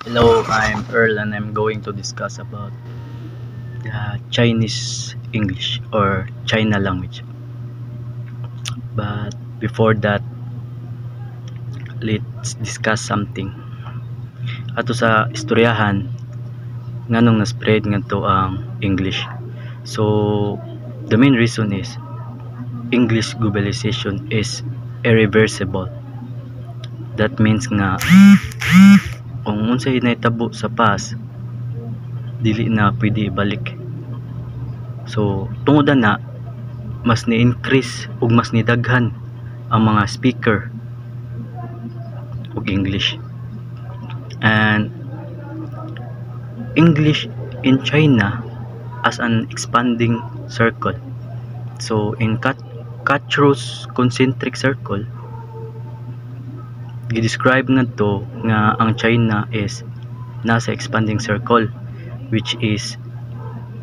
Hello, I'm Earl and I'm going to discuss about the Chinese English or China language. But before that, let's discuss something. Ato sa istoryahan nganong na-spread ngadto ang English. So, the main reason is English globalization is irreversible. That means nga kung unsay nahitabo sa past, dili na pwede ibalik. So, tungod na mas ni-increase ug mas nidaghan ang mga speaker og English. And English in China as an expanding circle. So in Katro's concentric circle, gi-describe ngadto nga ang China is nasa expanding circle, which is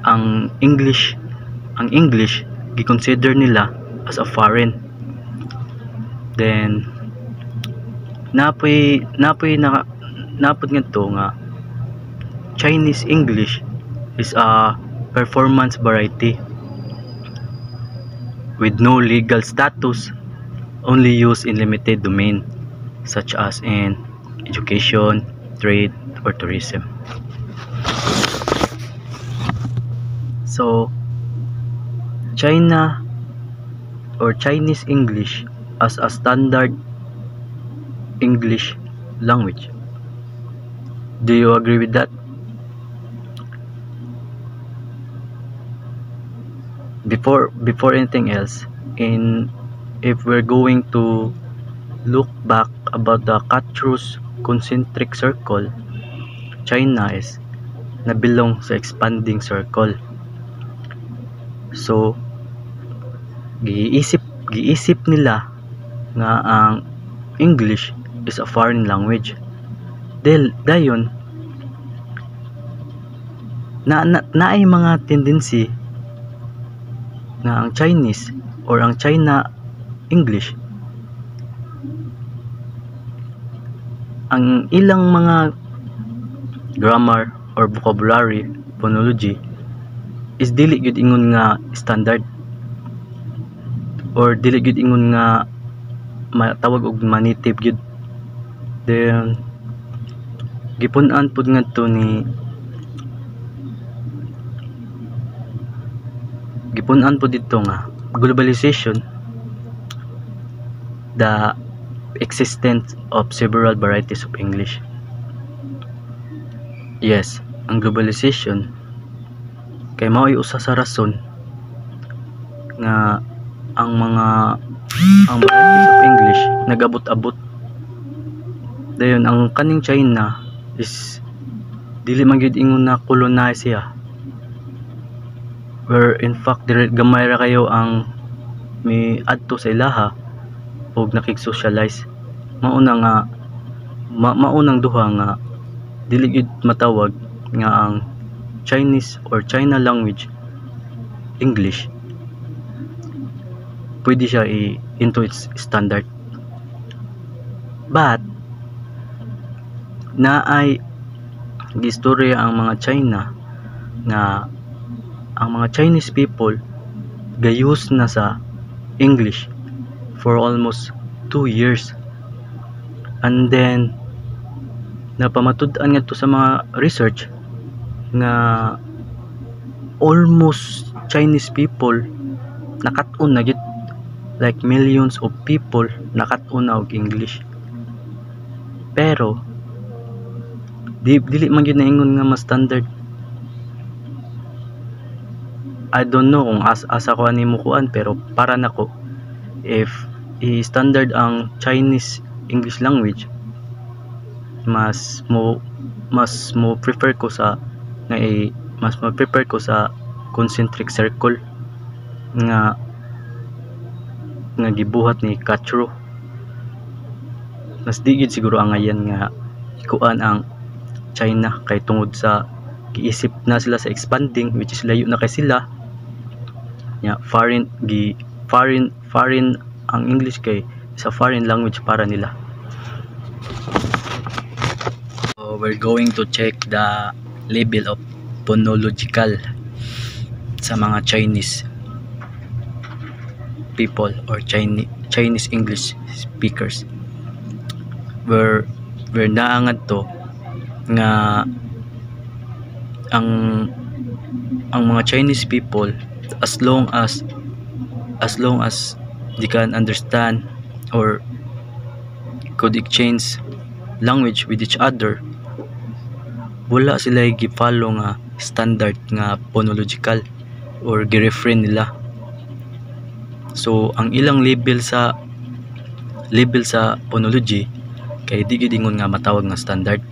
ang English gi-consider nila as a foreign. Then napod ngadto nga Chinese English is a performance variety with no legal status, only used in limited domain such as in education, trade, or tourism. So China or Chinese English as a standard English language. Do you agree with that? Before anything else, if we're going to look back about the Katro's concentric circle, China is nabilong sa expanding circle. So giisip nila nga ang English is a foreign language. Dayon naay mga tendency na ang Chinese or ang China English, ang ilang mga grammar or vocabulary, phonology is dili gyud ingon nga standard or dili gyud ingon nga matawag og native gyud. Then gipun-an pud ngadto dito nga globalization, the existence of several varieties of English. Yes, ang globalization kay mao'y usa sa rason nga ang varieties of English nagabot-abot. Dayon ang kaning China is dili man gyud ingon na colonize siya, where in fact gamay ra kayo ang mi adto sa ilaha ug nakig-socialize. Maunang duha nga dili gyud matawag nga ang Chinese or China language English pwede siya into its standard. But naay gistorya ang mga China nga ang mga Chinese people gayus na sa English for almost 2 years, and then napamatud-an ngadto sa mga research nga almost Chinese people nakat-on na gyud, like millions of people nakat-on na og English. Pero dili man gyud naingon nga mas standard. I don't know kung asa ko ani mo kuan, pero para nako if i-standard ang Chinese English language, mas mo prefer ko sa concentric circle nga gibuhat ni Katro. Mas di gyud siguro ang ayan nga ikuan ang China kay tungod sa giisip na sila sa expanding, which is layo na kay sila. Foreign ang English kay sa foreign language para nila. So we're going to check the level of phonological sa mga Chinese people or Chinese English speakers. We're naangad to nga ang mga Chinese people, as long as they can understand or could exchange language with each other, wala sila gi-follow nga standard nga phonological or gi-refrain nila. So ang ilang level sa phonology kay di gyud ingon nga matawag nga standard,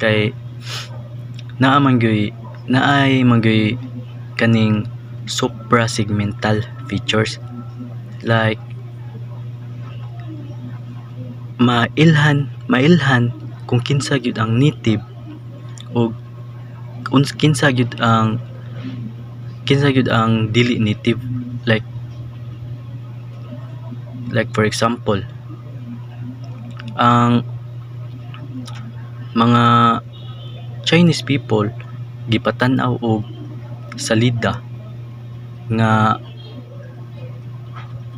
kay naay manggoy kaning suprasegmental features, like mailhan kung kinsa gyud ang native o kinsa gyud ang dili native, like for example, ang mga Chinese people gipatan-aw og salida nga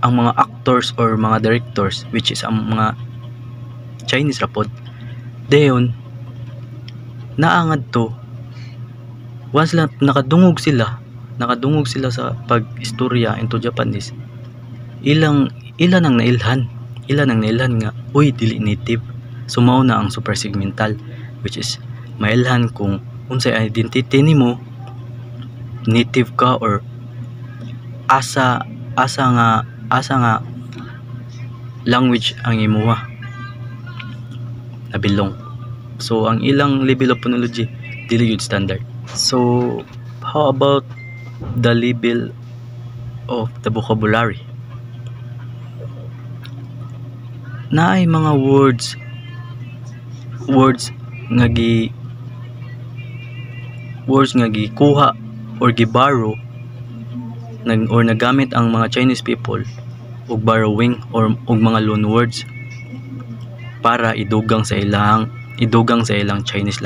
ang mga actors or mga directors, which is ang mga Chinese rapod, dayon naangad to once lang nakadungog sila sa pag-istorya into Japanese, ilan ang nailhan nga uy dili native. So mao na ang suprasegmental, which is mailhan kung unsay identity nimo, native ka or asa nga language ang imuha nabilong. So ang ilang level of phonology dili gyud standard. So how about the level of the vocabulary? Naay mga words nga gikuha or giborrow or nagamit ang mga Chinese people og borrowing or mga loan words para idugang sa ilang Chinese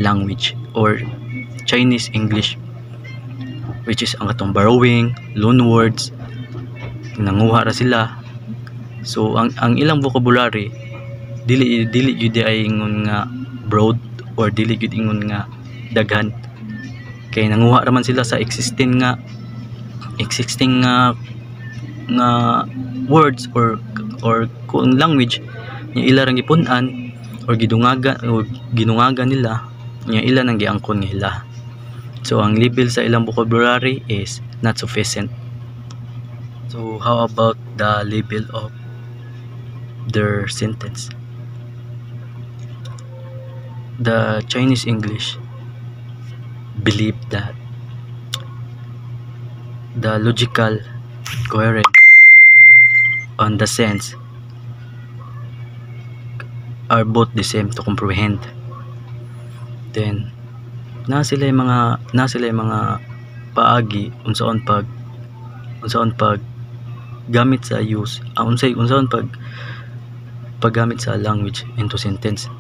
language or Chinese English, which is ang katong borrowing, loan words, nanguha ra sila. So ang ilang vocabulary dili gyud ay ingon nga broad or dili gyud ingon nga daghan, kay nanguha ra man sila sa existing nga words or kung language nya ila rang gipun-an or ginungagan nila nya ila nang giangkon nila. So ang level sa ilang vocabulary is not sufficient. So how about the level of their sentence? The Chinese English believe that the logical, coherent, on the sense are both the same to comprehend. Then na sila mga paagi unsaon pag gamit sa use unsaon paggamit sa language into sentence.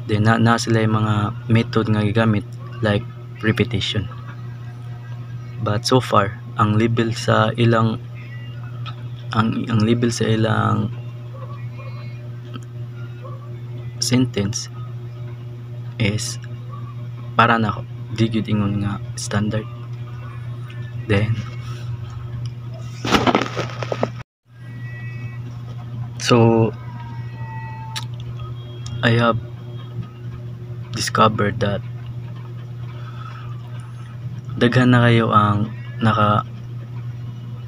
Then na sila mga method nga gigamit like repetition. But so far ang level sa ilang sentence is para na ako di gyud ingon nga standard. Then so I have discovered that daghan na kayo ang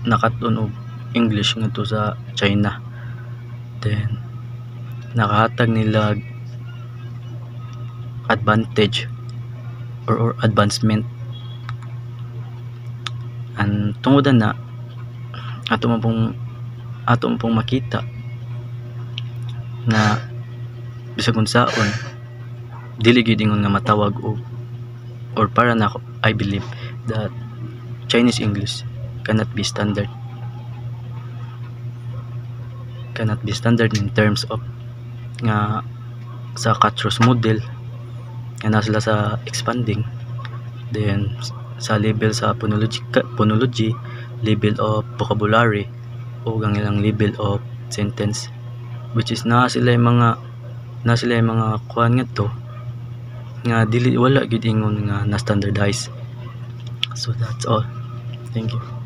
nakatunog English ngadto sa China. Then nakahatag nila advantage or advancement, and tungodan na ato pong makita na bisag unsaon dili gyud ingon nga matawag or para na ako, I believe that Chinese English cannot be standard in terms of nga sa Catros model nga na sila sa expanding. Then sa level sa phonology, level of vocabulary o ang ilang level of sentence, which is na sila yung mga kuan nga to nga dili wala gid ingon nga na standardize. So that's all. Thank you.